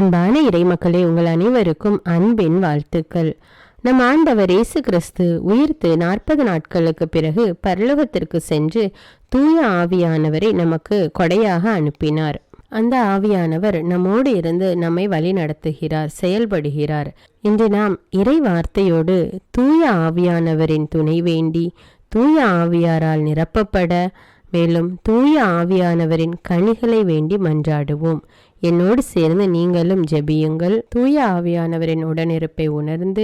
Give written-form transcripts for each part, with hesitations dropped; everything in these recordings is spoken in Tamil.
அன்பான இறைமக்களே, உங்கள் அனைவருக்கும் அன்பின் வாழ்த்துக்கள். நம் ஆண்டவர் இயேசு கிறிஸ்து உயிர்த்து 40 நாட்களுக்கு பிறகு பரலோகத்திற்கு சென்று தூய ஆவியானவரை நமக்கு கொடையாக அனுப்பினார். அந்த ஆவியானவர் நம்மோடு இருந்து நம்மை வழி நடத்துகிறார், செயல்படுகிறார். இன்று நாம் இறை வார்த்தையோடு தூய ஆவியானவரின் துணை வேண்டி தூய ஆவியாரால் நிரப்பப்பட, மேலும் தூய ஆவியானவரின் கனிகளை வேண்டி மன்றாடுவோம். என்னோடு சேர்ந்து நீங்களும் ஜெபியுங்கள். தூய ஆவியானவரின் உடனிருப்பை உணர்ந்து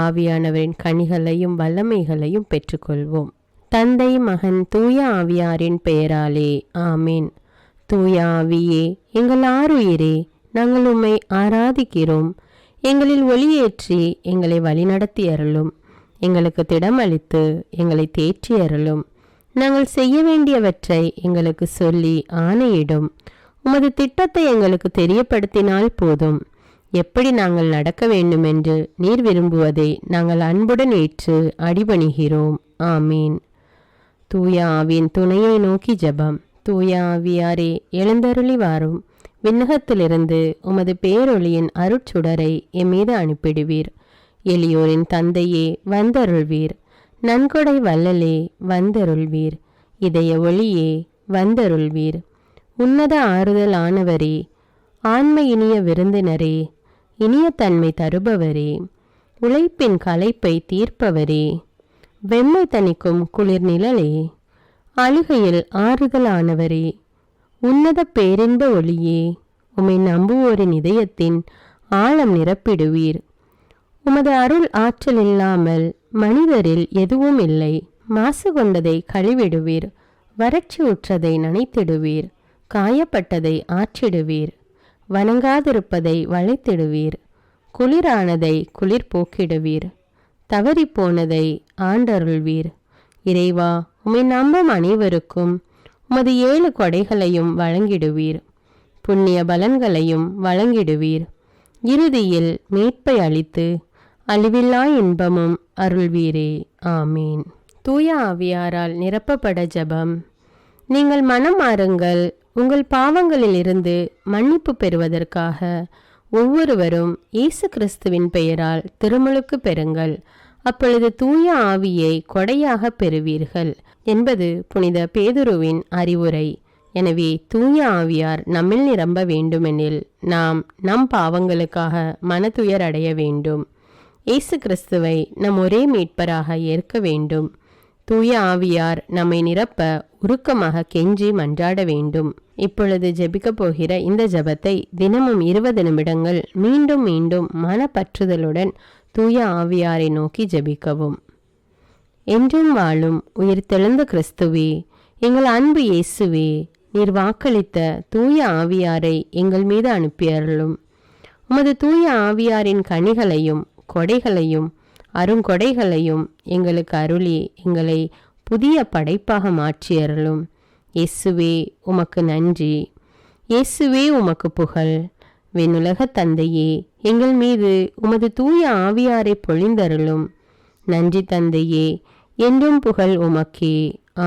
ஆவியானவரின் கனிகளையும் வல்லமைகளையும் பெற்றுக்கொள்வோம். தந்தை, மகன், தூய ஆவியாரின் பெயராலே ஆமீன். தூய ஆவியே, எங்கள் ஆருயிரே, நாங்கள் உம்மை ஆராதிக்கிறோம். எங்களில் ஒளியேற்றி எங்களை வழிநடத்தி அருளும். எங்களுக்கு திடமளித்து எங்களை தேற்றி அருளும். நாங்கள் செய்ய வேண்டியவற்றை எங்களுக்கு சொல்லி ஆணையிடும். உமது திட்டத்தை எங்களுக்கு தெரியப்படுத்தினால் போதும். எப்படி நாங்கள் நடக்க வேண்டுமென்று நீர் விரும்புவதை நாங்கள் அன்புடன் ஏற்று அடிபணிகிறோம். ஆமீன். தூய ஆவியின் துணையை நோக்கி ஜெபம். தூய ஆவியாரே, எழுந்தருளி வாரும். விண்ணகத்திலிருந்து உமது பேரொளியின் அருட்சுடரை எம்மீது அனுப்பிடுவீர். எளியோரின் தந்தையே, வந்தருள்வீர். நன்கொடை வள்ளலே, வந்தருள்வீர். இதய ஒளியே, வந்தருள்வீர். உன்னத ஆறுதல் ஆனவரே, ஆன்ம இனிய விருந்தினரே, இனிய தன்மை தருபவரே, உழைப்பின் களைப்பை தீர்ப்பவரே, வெம்மை தணிக்கும் குளிர் நிழலே, அழுகையில் ஆறுதலானவரே, உன்னத பேரின்ப ஒளியே, உம்மை நம்புவோரின் இதயத்தின் ஆழம் நிரப்பிடுவீர். உமது அருள் ஆற்றல் இல்லாமல் மனிதரில் எதுவும் இல்லை. மாசு கொண்டதை கழுவிடுவீர். வறட்சி உற்றதை நனைத்திடுவீர். காயப்பட்டதை ஆற்றிடுவீர். வணங்காதிருப்பதை வளைத்திடுவீர். குளிரானதை குளிர் போக்கிடுவீர். தவறிப்போனதை ஆண்டருள்வீர். இறைவா, உம்மை நம்பும் அனைவருக்கும் உமது 7 கொடைகளையும் வழங்கிடுவீர். புண்ணிய பலன்களையும் வழங்கிடுவீர். இறுதியில் மீட்பை அளித்து அழிவில்லா இன்பமும் அருள்வீரே. ஆமீன். தூய ஆவியாரால் நிரப்பப்பட ஜெபம். நீங்கள் மனம் மாறுங்கள். உங்கள் பாவங்களில் இருந்து மன்னிப்பு பெறுவதற்காக ஒவ்வொருவரும் இயேசு கிறிஸ்துவின் பெயரால் திருமுழுக்கு பெறுங்கள். அப்பொழுது தூய ஆவியை கொடையாக பெறுவீர்கள் என்பது புனித பேதுருவின் அறிவுரை. எனவே தூய ஆவியார் நம்மில் நிரம்ப வேண்டுமெனில் நாம் நம் பாவங்களுக்காக மனதுயர் அடைய வேண்டும். இயேசு கிறிஸ்துவை நம் ஒரே மீட்பராக ஏற்க வேண்டும். தூய ஆவியார் நம்மை நிரப்ப உருக்கமாக கெஞ்சி மன்றாட வேண்டும். இப்பொழுது ஜெபிக்கப் போகிற இந்த ஜெபத்தை தினமும் 20 நிமிடங்கள் மீண்டும் மீண்டும் மனப்பற்றுதலுடன் தூய ஆவியாரை நோக்கி ஜெபிக்கவும். என்றும் வாழும் உயிர்த்தெழுந்த கிறிஸ்துவே, எங்கள் அன்பு இயேசுவே, நீர் வாக்களித்த தூய ஆவியாரை எங்கள் மீது அனுப்பியருளும். உமது தூய ஆவியாரின் கனிகளையும் கொடைகளையும் அருங்கொடைகளையும் எங்களுக்கு அருளி எங்களை புதிய படைப்பாக மாற்றியருளும். இயேசுவே, உமக்கு நன்றி. இயேசுவே, உமக்கு புகழ். விண்ணுலக தந்தையே, எங்கள் மீது உமது தூய ஆவியாரை பொழிந்தருளும். நன்றி தந்தையே, என்றும் புகழ் உமக்கே.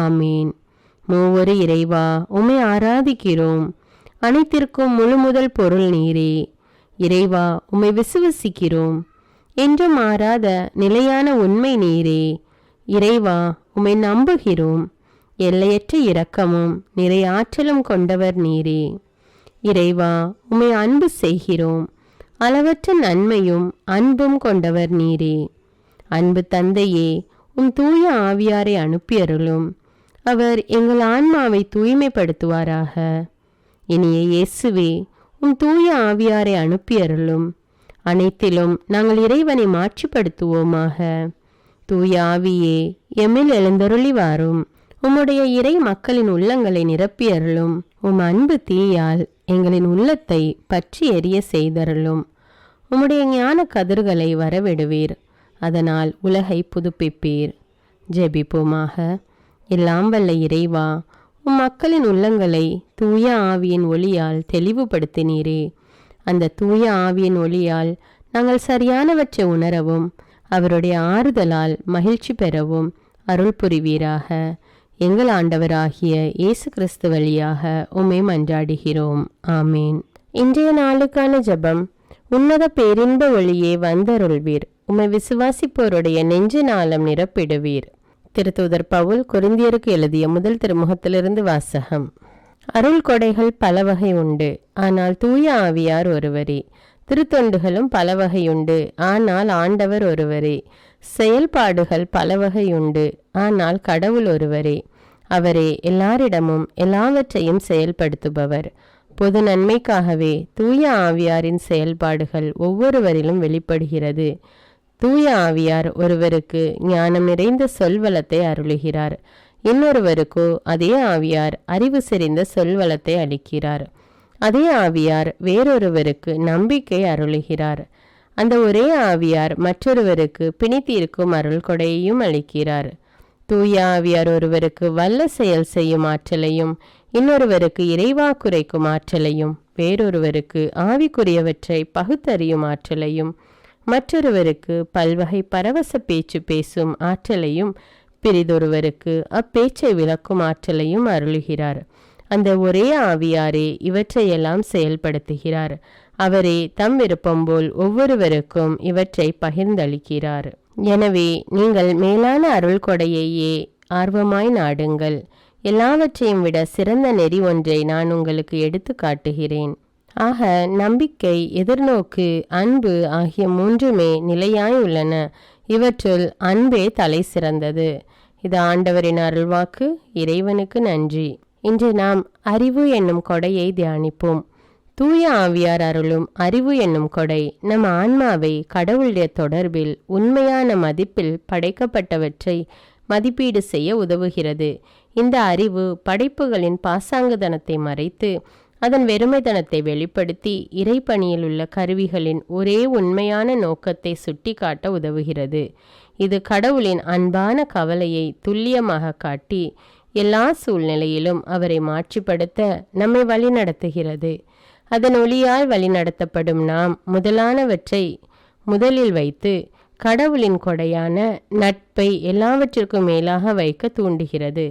ஆமீன். மூவொரு இறைவா, உம்மை ஆராதிக்கிறோம். அனைத்திற்கும் முழுமுதல் பொருள் நீரே. இறைவா, உம்மை விசுவசிக்கிறோம். என்றும் மாறாத நிலையான உண்மை நீரே. இறைவா, உம்மை நம்புகிறோம். எல்லையற்ற இரக்கமும் நிறைய ஆற்றலும் கொண்டவர் நீரே. இறைவா, உம்மை அன்பு செய்கிறோம். அளவற்ற நன்மையும் அன்பும் கொண்டவர் நீரே. அன்பு தந்தையே, உம் தூய ஆவியாரை அனுப்பியருளும். அவர் எங்கள் ஆன்மாவை தூய்மைப்படுத்துவாராக. இனிய இயேசுவே, உம் தூய ஆவியாரை அனுப்பியருளும். அனைத்திலும் நாங்கள் இறைவனை மாட்சிப்படுத்துவோமாக. தூய ஆவியே, எம்மில் எழுந்தருளி வாரும். உம்முடைய இறை மக்களின் உள்ளங்களை நிரப்பியருளும். உம் அன்பு தீயால் எங்களின் உள்ளத்தை பற்றி எரிய செய்தருளும். உம்முடைய ஞான கதிர்களை வரவிடுவீர். அதனால் உலகை புதுப்பிப்பீர். ஜெபிப்போமாக. எல்லாம் வல்ல இறைவா, உம் மக்களின் உள்ளங்களை தூய ஆவியின் ஒளியால் தெளிவுபடுத்தினீரே. அந்த தூய ஆவியின் ஒளியால் நாங்கள் சரியானவற்றை உணரவும் அவருடைய ஆறுதலால் மகிழ்ச்சி பெறவும் அருள் புரிவீராக. எங்கள் ஆண்டவராகிய இயேசு கிறிஸ்து வழியாக உம்மை மன்றாடுகிறோம். ஆமீன். இன்றைய நாளுக்கான ஜெபம். உன்னத பேரின்ப ஒளியே வந்தருள்வீர், உம்மை விசுவாசிப்போருடைய நெஞ்சு நாளம் நிரப்பிடுவீர். திருத்தூதர் பவுல் கொரிந்தியருக்கு எழுதிய முதல் திருமுகத்திலிருந்து வாசகம். அருள் கொடைகள் பல வகை உண்டு, ஆனால் தூய ஆவியார் ஒருவரே. திருத்தொண்டுகளும் பல வகையுண்டு, ஆனால் ஆண்டவர் ஒருவரே. செயல்பாடுகள் பல வகையுண்டு, ஆனால் கடவுள் ஒருவரே. அவரே எல்லாரிடமும் எல்லாவற்றையும் செயல்படுத்துபவர். பொது நன்மைக்காகவே தூய ஆவியாரின் செயல்பாடுகள் ஒவ்வொருவரிலும் வெளிப்படுகிறது. தூய ஆவியார் ஒருவருக்கு ஞானம் நிறைந்த சொல்வளத்தை அருளுகிறார், இன்னொருவருக்கோ அதே ஆவியார் அறிவு செறிந்த சொல்வளத்தை அளிக்கிறார். அதே ஆவியார் வேறொருவருக்கு நம்பிக்கை அருளுகிறார். அந்த ஒரே ஆவியார் மற்றொருவருக்கு பிணித்தீர்க்கும் அருள் கொடையையும் அளிக்கிறார். தூய ஆவியார் ஒருவருக்கு வல்ல செயல் செய்யும் ஆற்றலையும், இன்னொருவருக்கு இறைவாக்குரைக்கும் ஆற்றலையும், வேறொருவருக்கு ஆவிக்குரியவற்றை பகுத்தறியும் ஆற்றலையும், மற்றொருவருக்கு பல்வகை பரவச பேச்சு பேசும் ஆற்றலையும், பிறிதொருவருக்கு அப்பேச்சை விளக்கும் ஆற்றலையும் அருளுகிறார். அந்த ஒரே ஆவியாரே இவற்றையெல்லாம் செயல்படுத்துகிறார். அவரே தம் விருப்பம் போல் ஒவ்வொருவருக்கும் இவற்றை பகிர்ந்தளிக்கிறார். எனவே நீங்கள் மேலான அருள் கொடையையே ஆர்வமாய் நாடுங்கள். எல்லாவற்றையும் விட சிறந்த நெறி ஒன்றை நான் உங்களுக்கு எடுத்து காட்டுகிறேன். ஆக நம்பிக்கை, எதிர்நோக்கு, அன்பு ஆகிய மூன்றுமே நிலையாய் உள்ளன. இவற்றுள் அன்பே தலை சிறந்தது. இது ஆண்டவரின் அருள்வாக்கு. இறைவனுக்கு நன்றி. இன்று நாம் அறிவு என்னும் கொடையை தியானிப்போம். தூய ஆவியார் அருளும் அறிவு என்னும் கொடை நம் ஆன்மாவை கடவுளுடைய தொடர்பில் உண்மையான மதிப்பில் படைக்கப்பட்டவற்றை மதிப்பீடு செய்ய உதவுகிறது. இந்த அறிவு படைப்புகளின் பாசாங்குதனத்தை மறைத்து அதன் வெறுமைத்தனத்தை வெளிப்படுத்தி இறைப்பணியில் உள்ள கருவிகளின் ஒரே உண்மையான நோக்கத்தை சுட்டி காட்ட உதவுகிறது. இது கடவுளின் அன்பான கவலையை துல்லியமாக காட்டி எல்லா சூழ்நிலையிலும் அவரை மாற்றிப்படுத்த நம்மை வழிநடத்துகிறது. அதன் ஒளியால் வழிநடத்தப்படும் நாம் முதலானவற்றை முதலில் வைத்து கடவுளின் கொடையான நட்பை எல்லாவற்றிற்கும் மேலாக வைக்க தூண்டுகிறது.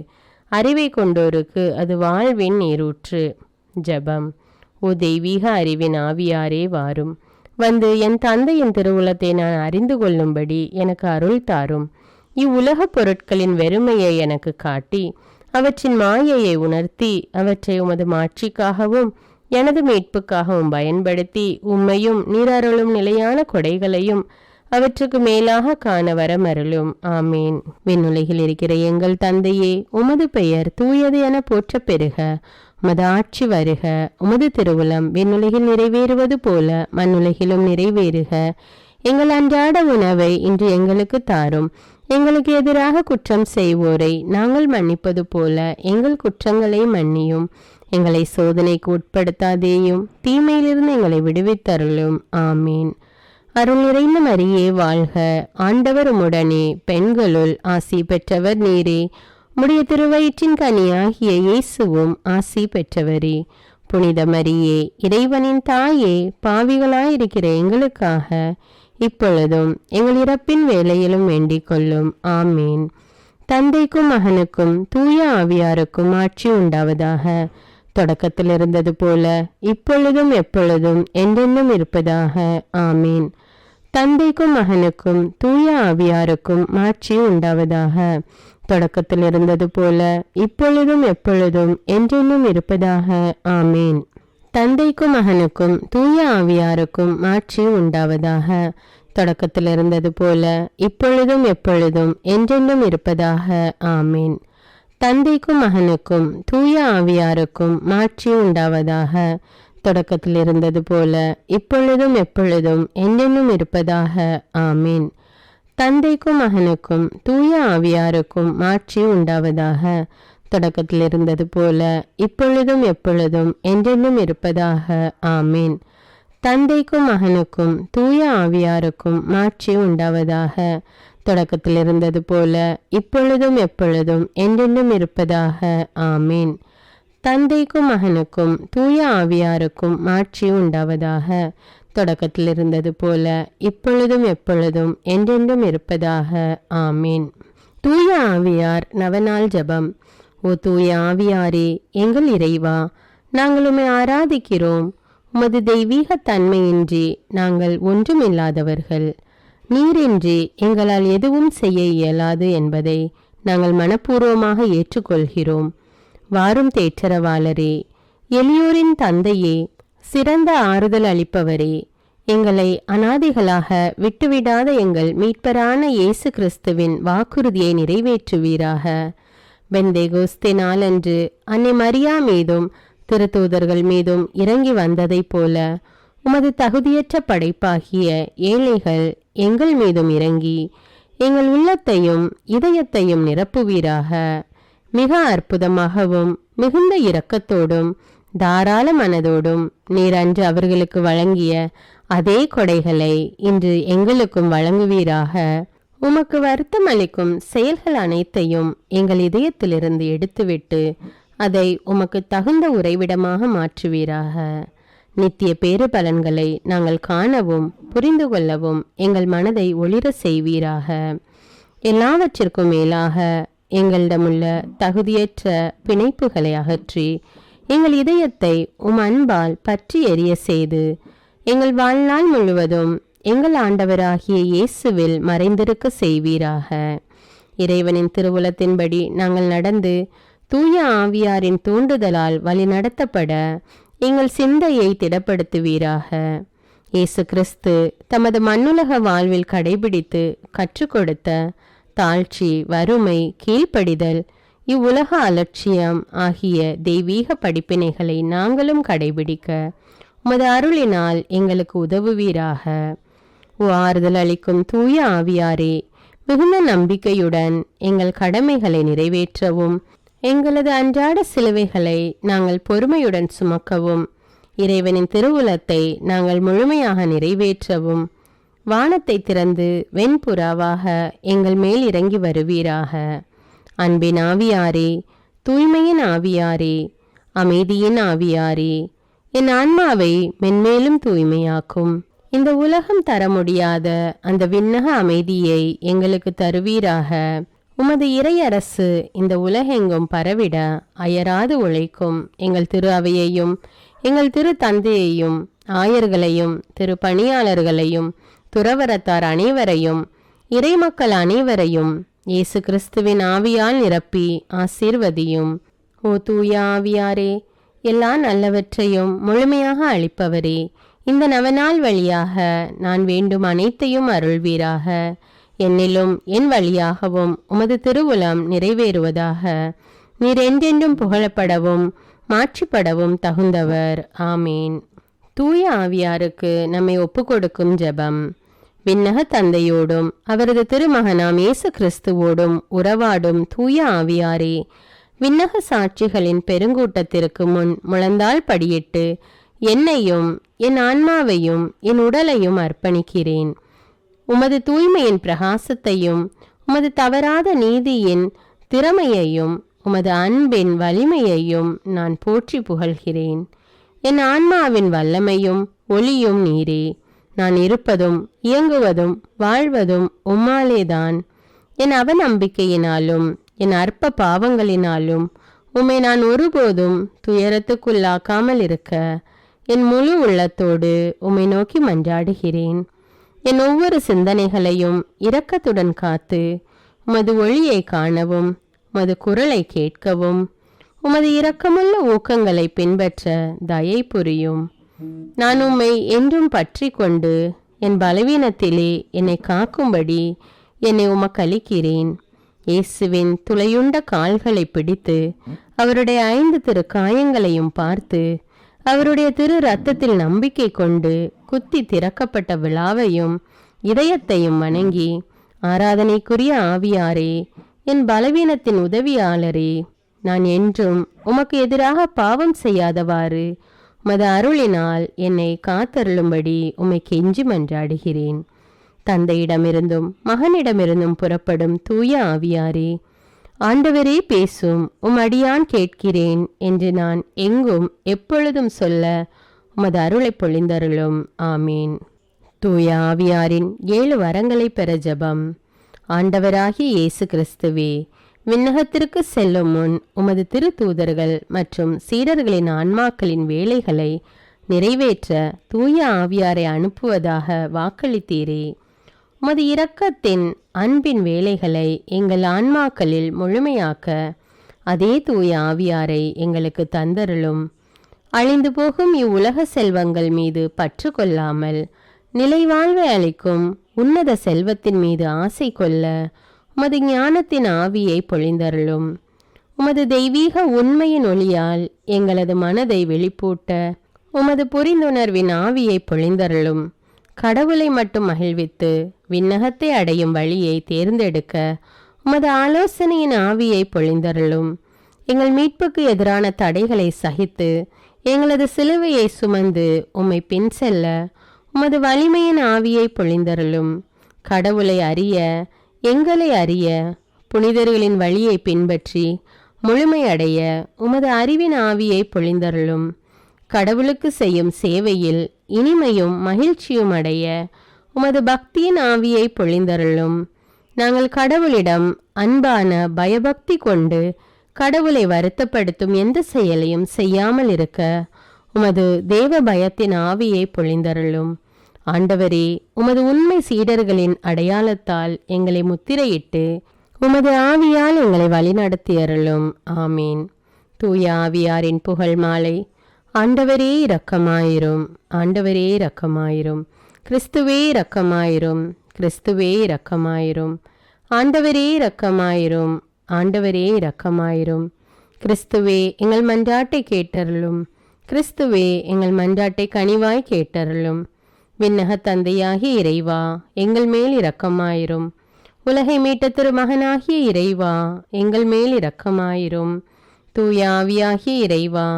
அறிவை கொண்டோருக்கு அது வாழ்வின் நீரூற்று. ஜெபம். ஓ தெய்வீக அறிவின் ஆவியாரே வாரும், வந்து என் தந்தையின் திருவுளத்தை நான் அறிந்து கொள்ளும்படி எனக்கு அருள் தாரும். இவ்வுலக பொருட்களின் வெறுமையை எனக்கு காட்டி அவற்றின் மாயையை உணர்த்தி அவற்றை உமது மாட்சிக்காகவும் எனது மீட்புக்காகவும் பயன்படுத்தி உம்மையும் நீர் அருளும் நிலையான கொடைகளையும் அவற்றுக்கு மேலாக காண வரமருளும். ஆமீன். விண்ணுலகில் இருக்கிற எங்கள் தந்தையே, உமது பெயர் தூயது என போற்ற பெறுக. உமது ஆட்சி வருக. உமது திருவுளம் விண்ணுலகில் நிறைவேறுவது போல மண்ணுலகிலும் நிறைவேறுக. எங்கள் அன்றாட உணவை இன்று எங்களுக்கு தாரும். எங்களுக்கு எதிராக குற்றம் செய்வோரை நாங்கள் மன்னிப்பது போல எங்கள் குற்றங்களை மன்னியும். எங்களை சோதனைக்கு உட்படுத்தாதேயும், தீமையிலிருந்து எங்களை விடுவித்தருளும். ஆமீன். அருள் நிறைந்த மரியே வாழ்க, ஆண்டவர் உம்முடனே, பெண்களுள் ஆசி பெற்றவர் நீரே. உம்முடைய திருவயிற்றின் கனியாகிய இயேசுவும் ஆசி பெற்றவரே. புனித மரியே, இறைவனின் தாயே, பாவிகளாயிருக்கிற எங்களுக்காக இப்பொழுதும் எங்கள் இறப்பின் வேளையிலும் வேண்டிக் கொள்ளும். ஆமீன். தந்தைக்கும் மகனுக்கும் தூய ஆவியாருக்கும் ஆட்சி உண்டாவதாக. தொடக்கத்தில் இருந்தது போல இப்பொழுதும் எப்பொழுதும் என்றென்றும் இருப்பதாக. ஆமீன். தந்தைக்கும் மகனுக்கும் தூய ஆவியாருக்கும் ஆட்சி உண்டாவதாக. தொடக்கத்தில் இருந்தது போல இப்பொழுதும் எப்பொழுதும் என்றென்றும் இருப்பதாக. ஆமீன். தந்தைக்கும் மகனுக்கும் தூய ஆவியாருக்கும் ஆட்சி உண்டாவதாக. தொடக்கத்தில் இருந்தது போல இப்பொழுதும் எப்பொழுதும் என்றென்றும் இருப்பதாக. ஆமீன். தந்தைக்கும் மகனுக்கும் தூய ஆவியாருக்கும் ஆட்சி உண்டாவதாக. தொடக்கத்தில் இருந்தது போல இப்பொழுதும் எப்பொழுதும் என்றென்றும் இருப்பதாக. ஆமீன். தந்தைக்கும் மகனுக்கும் தூய ஆவியாருக்கும் ஆட்சி உண்டாவதாக. தொடக்கத்தில் இருந்தது போல இப்பொழுதும் எப்பொழுதும் என்றென்றும் இருப்பதாக. ஆமீன். தந்தைக்கும் மகனுக்கும் தூய ஆவியாருக்கும் ஆட்சி உண்டாவதாக. தொடக்கத்தில் இருந்தது போல இப்பொழுதும் எப்பொழுதும் என்றென்றும் இருப்பதாக. ஆமீன். தந்தைக்கும் மகனுக்கும் தூய ஆவியாருக்கும் ஆட்சி உண்டாவதாக. தொடக்கத்தில் இருந்தது போல இப்பொழுதும் எப்பொழுதும் என்றென்றும் இருப்பதாக. ஆமீன். தூய ஆவியார் நவநாள் ஜெபம். ஓ தூய ஆவியாரே, எங்கள் இறைவா, நாங்கள் உம்மை ஆராதிக்கிறோம். உமது தெய்வீக தன்மையின்றி நாங்கள் ஒன்றுமில்லாதவர்கள். நீரின்றி எங்களால் எதுவும் செய்ய இயலாது என்பதை நாங்கள் மனப்பூர்வமாக ஏற்றுக்கொள்கிறோம். வாரும் தேற்றரவாளரே, எளியோரின் தந்தையே, சிறந்த ஆறுதல் அளிப்பவரே, எங்களை அனாதிகளாக விட்டுவிடாத எங்கள் மீட்பரான இயேசு கிறிஸ்துவின் வாக்குறுதியை நிறைவேற்றுவீராக. பெந்தேகோஸ்தே நாளன்று அன்னை மரியா மீதும் திருத்தூதர்கள் மீதும் இறங்கி வந்ததைப் போல உமது தகுதியற்ற படைப்பாகிய ஏழைகள் எங்கள் மீதும் இறங்கி எங்கள் உள்ளத்தையும் இதயத்தையும் நிரப்புவீராக. மிக அற்புதமாகவும் மிகுந்த இரக்கத்தோடும் தாராள மனதோடும் நீர் அன்று அவர்களுக்கு வழங்கிய அதே கொடைகளை இன்று எங்களுக்கும் வழங்குவீராக. உமக்கு வருத்தம் அளிக்கும் செயல்கள் அனைத்தையும் எங்கள் இதயத்திலிருந்து எடுத்துவிட்டு அதை உமக்கு தகுந்த உறைவிடமாக மாற்றுவீராக. நித்திய பேறு பலன்களை நாங்கள் காணவும் புரிந்து கொள்ளவும் எங்கள் மனதை ஒளிர செய்வீராக. எல்லாவற்றிற்கும் மேலாக எங்களிடமுள்ள தகுதியற்ற பிணைப்புகளை அகற்றி எங்கள் இதயத்தை அன்பால் பற்றி எரிய செய்து எங்கள் வாழ்நாள் முழுவதும் எங்கள் ஆண்டவராகிய இயேசுவில் மறைந்திருக்க செய்வீராக. இறைவனின் திருவுளத்தின்படி நாங்கள் நடந்து தூய ஆவியாரின் தூண்டுதலால் வழி நடத்தப்பட எங்கள் சிந்தையை திடப்படுத்துவீராக. இயேசு கிறிஸ்து தமது மண்ணுலக வாழ்வில் கடைபிடித்து கற்றுக் கொடுத்த தாழ்ச்சி, வறுமை, கீழ்ப்படிதல், இவ்வுலக அலட்சியம் ஆகிய தெய்வீக படிப்பினைகளை நாங்களும் கடைபிடிக்க உமது அருளினால் எங்களுக்கு உதவுவீராக. ஆறுதல் அளிக்கும் தூய ஆவியாரே, மிகுந்த நம்பிக்கையுடன் எங்கள் கடமைகளை நிறைவேற்றவும் எங்களது அன்றாட சிலுவைகளை நாங்கள் பொறுமையுடன் சுமக்கவும் இறைவனின் திருவுளத்தை நாங்கள் முழுமையாக நிறைவேற்றவும் வானத்தை திறந்து வெண்புறாவாக எங்கள் மேல் இறங்கி வருவீராக. அன்பின் ஆவியாரே, தூய்மையின் ஆவியாரே, அமைதியின் ஆவியாரே, என் ஆன்மாவை மென்மேலும் தூய்மையாக்கும். இந்த உலகம் தர முடியாத அந்த விண்ணக அமைதியை எங்களுக்கு தருவீராக. உமது இறையரசு இந்த உலகெங்கும் பரவிட அயராது உழைக்கும் எங்கள் திரு அவையையும் எங்கள் திரு தந்தையையும் ஆயர்களையும் திரு பணியாளர்களையும் துறவரத்தார் அனைவரையும் இறைமக்கள் அனைவரையும் இயேசு கிறிஸ்துவின் ஆவியால் நிரப்பி ஆசீர்வதியும். ஓ தூய ஆவியாரே, எல்லா நல்லவற்றையும் முழுமையாக அளிப்பவரே, இந்த நவநாள் வழியாக நான் வேண்டும் அனைத்தையும் அருள்வீராக. என்னிலும் என் வழியாகவும் உமது திருவுளம் நிறைவேறுவதாக. நீர் என்றென்றும் புகழப்படவும் மாற்றிப்படவும் தகுந்தவர். ஆமீன். தூய ஆவியாருக்கு நம்மை ஒப்புக்கொடுக்கும் ஜெபம். விண்ணக தந்தையோடும் அவரது திருமகனாம் இயேசு கிறிஸ்துவோடும் உறவாடும் தூய ஆவியாரே, விண்ணக சாட்சிகளின் பெருங்கூட்டத்திற்கு முன் முழந்தாள் படியிட்டு என்னையும் என் ஆன்மாவையும் என் உடலையும் அர்ப்பணிக்கிறேன். உமது தூய்மையின் பிரகாசத்தையும் உமது தவறாத நீதியின் திறமையையும் உமது அன்பின் வலிமையையும் நான் போற்றி புகழ்கிறேன். என் ஆன்மாவின் வல்லமையும் ஒளியும் நீரே. நான் இருப்பதும் இயங்குவதும் வாழ்வதும் உம்மாலேதான். என் அவநம்பிக்கையினாலும் என் அற்ப பாவங்களினாலும் உம்மை நான் ஒருபோதும் துயரத்துக்குள்ளாக்காமல் இருக்க என் முழு உள்ளத்தோடு உம்மை நோக்கி மன்றாடுகிறேன். என் ஒவ்வொரு சிந்தனைகளையும் இரக்கத்துடன் காத்து உமது ஒளியை காணவும் உமது குரலை கேட்கவும் உமது இரக்கமுள்ள ஊக்கங்களை பின்பற்ற தயை புரியும். நான் உம்மை என்றும் பற்றி கொண்டு என் பலவீனத்திலே என்னை காக்கும்படி என்னை உமக்களிக்கிறேன். இயேசுவின் துளையுண்ட கால்களை பிடித்து அவருடைய 5 திரு காயங்களையும் பார்த்து அவருடைய திரு இரத்தத்தில் நம்பிக்கை கொண்டு குத்தி திறக்கப்பட்ட விழாவையும் இதயத்தையும் வணங்கி, ஆராதனைக்குரிய ஆவியாரே, என் பலவீனத்தின் உதவியாளரே, நான் என்றும் உமக்கு எதிராக பாவம் செய்யாதவாறு உமது அருளினால் என்னை காத்தருளும்படி உம்மை கெஞ்சி மன்றாடுகிறேன். தந்தையிடமிருந்தும் மகனிடமிருந்தும் புறப்படும் தூய ஆவியாரே, ஆண்டவரே பேசும், அடியான் கேட்கிறேன் என்று நான் எங்கும் எப்பொழுதும் சொல்ல உமது அருளை பொழிந்தருளும். ஆமீன். தூய ஆவியாரின் 7 வரங்களை பெற ஜெபம். ஆண்டவராகிய இயேசு கிறிஸ்துவே, விண்ணகத்திற்கு செல்லும் முன் உமது திரு தூதர்கள் மற்றும் சீடர்களின் ஆன்மாக்களின் வேலைகளை நிறைவேற்ற தூய ஆவியாரை அனுப்புவதாக வாக்களித்தீரே. உமது இரக்கத்தின் அன்பின் வேலைகளை எங்கள் ஆன்மாக்களில் முழுமையாக்க அதே தூய ஆவியாரை எங்களுக்கு தந்தருளும். அழிந்து போகும் இவ்வுலக செல்வங்கள் மீது பற்று கொள்ளாமல் நிலைவாழ்வை அளிக்கும் உன்னத செல்வத்தின் மீது ஆசை கொள்ள உமது ஞானத்தின் ஆவியை பொழிந்தருளும். உமது தெய்வீக உண்மையின் ஒளியால் எங்களது மனதை வெளிப்பூட்ட உமது புரிந்துணர்வின் ஆவியை பொழிந்தருளும். கடவுளை மட்டும் மகிழ்வித்து விண்ணகத்தை அடையும் வழியை தேர்ந்தெடுக்க உமது ஆலோசனையின் ஆவியை பொழிந்தருளும். எங்கள் மீட்புக்கு எதிரான தடைகளை சகித்து எங்களது சிலுவையை சுமந்து உம்மை பின் செல்ல உமது வலிமையின் ஆவியை பொழிந்தருளும். கடவுளை அறிய, எங்களை அறிய, புனிதர்களின் வழியை பின்பற்றி முழுமையடைய உமது அறிவின் ஆவியை பொழிந்தருளும். கடவுளுக்கு செய்யும் சேவையில் இனிமையும் மகிழ்ச்சியும் அடைய உமது பக்தியின் ஆவியை பொழிந்தருளும். நாங்கள் கடவுளிடம் அன்பான பயபக்தி கொண்டு கடவுளை வருத்தப்படுத்தும் எந்த செயலையும் செய்யாமல் இருக்க உமது தேவ பயத்தின் ஆவியை பொழிந்தருளும். ஆண்டவரே, உமது உண்மை சீடர்களின் அடையாளத்தால் எங்களை முத்திரையிட்டு உமது ஆவியால் எங்களை வழிநடத்தியருளும். ஆமீன். தூய ஆவியாரின் புகழ் மாலை. ஆண்டவரே இரக்கமாயிரும், ஆண்டவரே இரக்கமாயிரும், கிறிஸ்துவே இரக்கமாயிரும், கிறிஸ்துவே இரக்கமாயிரும், ஆண்டவரே இரக்கமாயிரும், ஆண்டவரே இரக்கமாயிரும். கிறிஸ்துவே எங்கள் மன்றாட்டை கேட்டருளும், கிறிஸ்துவே எங்கள் மன்றாட்டை கனிவாய் கேட்டருளும். விண்ணக தந்தையாகிய இறைவா, எங்கள் மேல் இரக்கமாயிரும். உலகை மீட்ட திருமகனாகிய இறைவா, எங்கள் மேல் இரக்கமாயிரும். தூய ஆவியாகிய இறைவா,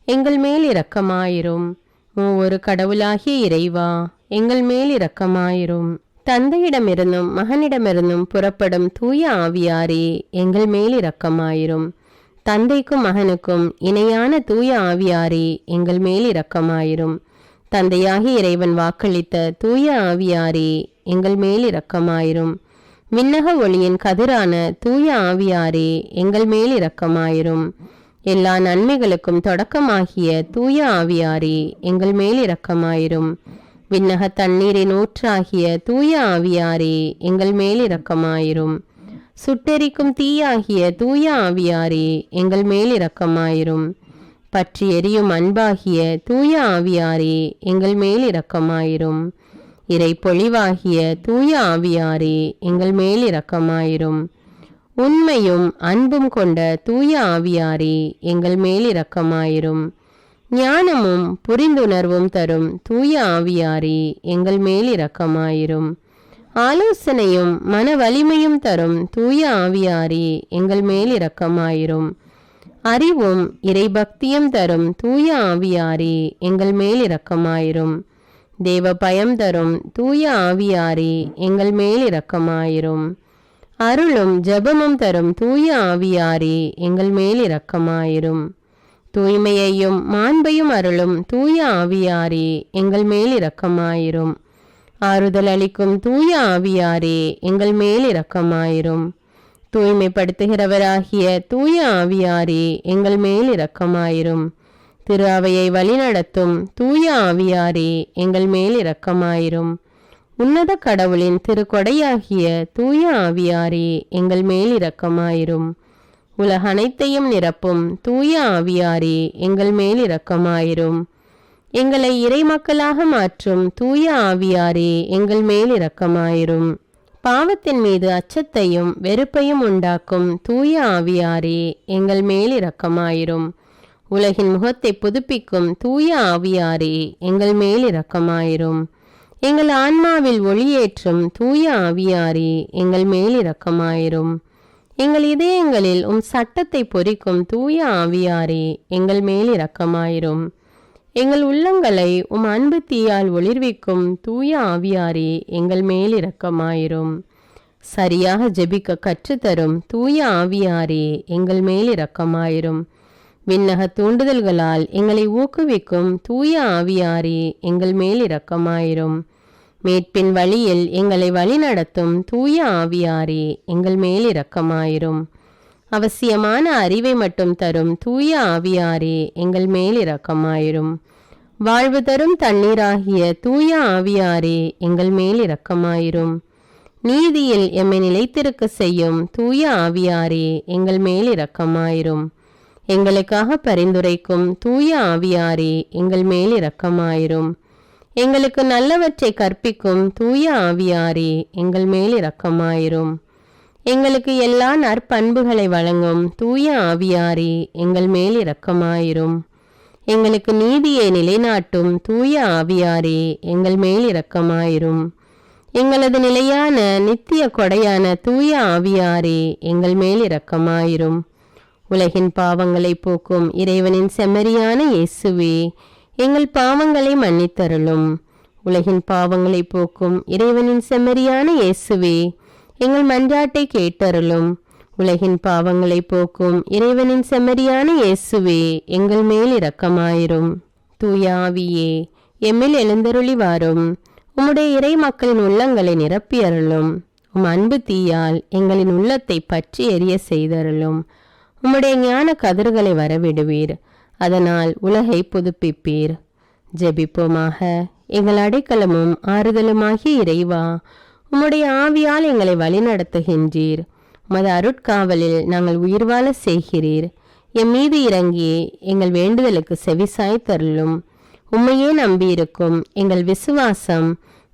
எங்கள் மேல் இரக்கமாயிரும். மூவொரு கடவுளாகிய இறைவா, எங்கள் மேல் இரக்கமாயிரும். தந்தையிடமிருந்தும் மகனிடமிருந்தும் புறப்படும் தூய ஆவியாரே, எங்கள் மேல் இரக்கமாயிரும். தந்தைக்கும் மகனுக்கும் இணையான தூய ஆவியாரே, எங்கள் மேல் இரக்கமாயிரும். தந்தையாகி இறைவன் வாக்களித்த தூய ஆவியாரே, எங்கள் மேல் இரக்கமாயிரும். விண்ணக ஒளியின் கதிரான தூய ஆவியாரே, எங்கள் மேல் இரக்கமாயிரும். எல்லா நன்மைகளுக்கும் தொடக்கமாகிய தூய ஆவியாரே, எங்கள் மேல் இரக்கமாயிரும். விண்ணக தண்ணீரின் ஊற்றாகிய தூய ஆவியாரே, எங்கள் மேல் இரக்கமாயிரும். சுட்டெரிக்கும் தீயாகிய தூய ஆவியாரே, எங்கள் மேல் இரக்கமாயிரும். பற்றி எரியும் அன்பாகிய தூய ஆவியாரே, எங்கள் மேல் இரக்கமாயிரும். இறை பொழிவாகிய தூய ஆவியாரே, எங்கள் மேல் இரக்கமாயிரும். உண்மையும் அன்பும் கொண்ட தூய ஆவியாரே, எங்கள் மேல் இரக்கமாயிரும். ஞானமும் புரிந்துணர்வும் தரும் தூய ஆவியாரே, எங்கள் மேல் இரக்கமாயிரும். ஆலோசனையும் மன வலிமையும் தரும் தூய ஆவியாரே, எங்கள் மேல் இரக்கமாயிரும். அறிவும் இறைபக்தியும் தரும் தூய ஆவியாரே, எங்கள் மேல் இரக்கமாயிரும். தேவ பயம் தரும் தூய ஆவியாரே, எங்கள் மேல் இரக்கமாயிரும். அருளும் ஜெபமும் தரும் தூய ஆவியாரே, எங்கள் மேல் இரக்கமாயிரும். தூய்மையையும் மாண்பையும் அருளும் தூய ஆவியாரே, எங்கள் மேல் இரக்கமாயிரும். ஆறுதல் அளிக்கும் தூய ஆவியாரே, எங்கள் மேல் இரக்கமாயிரும். தூய்மைப்படுத்துகிறவராகிய தூய ஆவியாரே, எங்கள் மேல் இரக்கமாயிரும். திரு அவையை வழிநடத்தும் தூய ஆவியாரே, எங்கள் மேல் இரக்கமாயிரும். உன்னத கடவுளின் திருக்கொடையாகிய தூய ஆவியாரே, எங்கள் மேல் இரக்கமாயிரும். உலக அனைத்தையும் நிரப்பும் தூய ஆவியாரே, எங்கள் மேல் இரக்கமாயிரும். எங்களை இறை மக்களாக மாற்றும் தூய ஆவியாரே, எங்கள் மேல் இரக்கமாயிரும். பாவத்தின் மீது அச்சத்தையும் வெறுப்பையும் உண்டாக்கும் தூய ஆவியாரே, எங்கள் மேல் இரக்கமாயிரும். உலகின் முகத்தை புதுப்பிக்கும் தூய ஆவியாரே, எங்கள் மேல் இரக்கமாயிரும். எங்கள் ஆன்மாவில் ஒளியேற்றும் தூய ஆவியாரே, எங்கள் மேல் இரக்கமாயிரும். எங்கள் இதயங்களில் சட்டத்தை பொறிக்கும் தூய ஆவியாரே, எங்கள் மேல் இரக்கமாயிரும். எங்கள் உள்ளங்களை அன்பு தீயால் ஒளிர்விக்கும் தூய ஆவியாரே, எங்கள் மேல் இரக்கமாயிரும். சரியாக ஜெபிக்க கற்றுத்தரும் தூய ஆவியாரே, எங்கள் மேல் இரக்கமாயிரும். விண்ணக தூண்டுதல்களால் எங்களை ஊக்குவிக்கும் தூய ஆவியாரே, எங்கள் மேல் இரக்கமாயிரும். மீட்பின் வழியில் எங்களை வழிநடத்தும் தூய ஆவியாரே, எங்கள் மேல் இரக்கமாயிரும். அவசியமான அறிவை மட்டும் தரும் தூய ஆவியாரே, எங்கள் மேல் இரக்கமாயிரும். வாழ்வு தரும் தண்ணீராகிய தூய ஆவியாரே எங்கள் மேல் இரக்கமாயிரும். நீதியில் எம்மை நிலைத்திருக்க செய்யும் தூய ஆவியாரே எங்கள் மேல் இரக்கமாயிரும். எங்களுக்காக பரிந்துரைக்கும் தூய ஆவியாரே எங்கள் மேல் இரக்கமாயிரும். எங்களுக்கு நல்லவற்றை கற்பிக்கும் தூய ஆவியாரே எங்கள் மேல் இரக்கமாயிரும். எங்களுக்கு எல்லா நற்பண்புகளை வழங்கும் தூய ஆவியாரே எங்கள் மேல் இரக்கமாயிரும். எங்களுக்கு நீதியை நிலைநாட்டும் தூய ஆவியாரே எங்கள் மேல் இரக்கமாயிரும். எங்களது நிலையான நித்திய கொடையான தூய ஆவியாரே எங்கள் மேல் இரக்கமாயிரும். உலகின் பாவங்களை போக்கும் இறைவனின் செம்மறியான இயேசுவே எங்கள் பாவங்களை மன்னித்தருளும். உலகின் பாவங்களை போக்கும் இறைவனின் செம்மறியான இயேசுவே எங்கள் மன்றாட்டை கேட்டருளும். உலகின் பாவங்களை போக்கும் இறைவனின் செம்மறியான இயேசுவே எங்கள் மேல் இரக்கமாயிரும். தூய ஆவியே எம்மில் எழுந்தருளி வாரும். உம்முடைய இறை மக்களின் உள்ளங்களை நிரப்பியருளும். உம் அன்பு தீயால் எங்களின் உள்ளத்தை பற்றி எரிய செய்தருளும். உம்முடைய ஞான கதிர்களை வரவிடுவீர். அதனால் உலகை புதுப்பிப்பீர். ஜெபிப்போமாக. எங்கள் அடைக்கலமும் ஆறுதலுமாகிய இறைவா, உம்முடைய ஆவியால் எங்களை வழிநடத்துகின்றீர். உமது அருட்காவலில் நாங்கள் உயிர் வாழ செய்கிறீர். எம் மீது இறங்கி எங்கள் வேண்டுதலுக்கு செவிசாய் தருளும். உம்மையே நம்பியிருக்கும் எங்கள் விசுவாசம்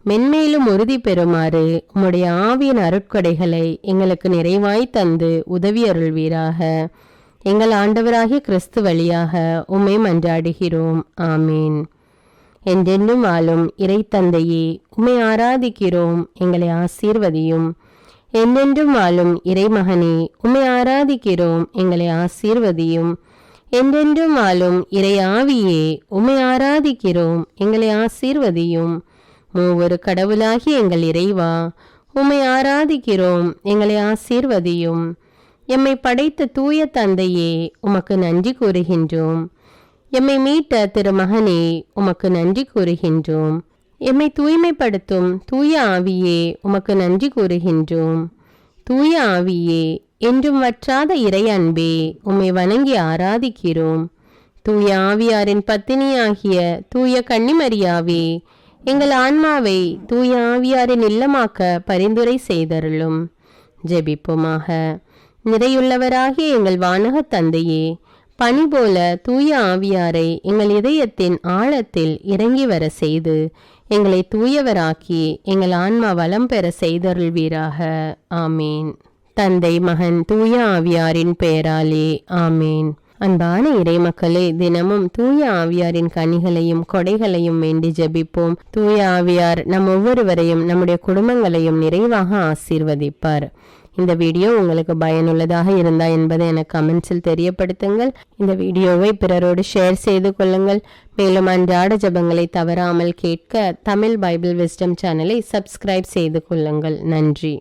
மென்மேலும் உறுதி பெறுமாறு உம்முடைய ஆவியின் அருட்கொடைகளை எங்களுக்கு நிறைவாய் தந்து உதவி அருள்வீராக. எங்கள் ஆண்டவராகிய கிறிஸ்து வழியாக உம்மை மன்றாடுகிறோம். ஆமீன். என்றென்றும் வாழும் இறை தந்தையே, உம்மை ஆராதிக்கிறோம், எங்களை ஆசீர்வதியும். என்றென்றும் வாழும் இறைமகனே, உம்மை ஆராதிக்கிறோம், எங்களை ஆசீர்வதியும். என்றென்றும் வாழும் இறை ஆவியே, உம்மை ஆராதிக்கிறோம், எங்களை ஆசீர்வதியும். மூவொரு கடவுளாகி எங்கள் இறைவா, உம்மை ஆராதிக்கிறோம், எங்களை ஆசீர்வதியும். எம்மை படைத்த தூய தந்தையே, உமக்கு நன்றி கூறுகின்றோம். எம்மை மீட்ட திருமகனே, உமக்கு நன்றி கூறுகின்றோம். எம்மை தூய்மைப்படுத்தும் தூய ஆவியே, உமக்கு நன்றி கூறுகின்றோம். தூய ஆவியே, என்றும் வற்றாத இறை அன்பே, உம்மை வணங்கி ஆராதிக்கிறோம். தூய ஆவியாரின் பத்தினியாகிய தூய கன்னிமரியாவே, எங்கள் ஆன்மாவை தூய ஆவியாரின் இல்லமாக்க பரிந்துரை செய்தருளும். ஜெபிப்போமாக. நிறையுள்ளவராகிய எங்கள் வானக தந்தையே, பனி போல தூய ஆவியாரை எங்கள் இதயத்தின் ஆழத்தில் இறங்கி வர செய்து எங்களை தூயவராக்கி எங்கள் ஆன்மா வளம் பெற செய்தருள்வீராக. ஆமீன். தந்தை, மகன், தூய ஆவியாரின் பெயராலே ஆமீன். அன்பான இறைமக்களே, தினமும் தூய ஆவியாரின் கனிகளையும் கொடைகளையும் வேண்டி ஜெபிப்போம். தூய ஆவியார் நம் ஒவ்வொருவரையும் நம்முடைய குடும்பங்களையும் நிறைவாக ஆசீர்வதிப்பார். இந்த வீடியோ உங்களுக்கு பயனுள்ளதாக இருந்தா என்பதை எனக்கு கமெண்ட்ஸில் தெரியப்படுத்துங்கள். இந்த வீடியோவை பிறரோடு ஷேர் செய்து கொள்ளுங்கள். மேலும் அன்றாட ஜெபங்களை தவறாமல் கேட்க தமிழ் பைபிள் விஸ்டம் சேனலை சப்ஸ்கிரைப் செய்து கொள்ளுங்கள். நன்றி.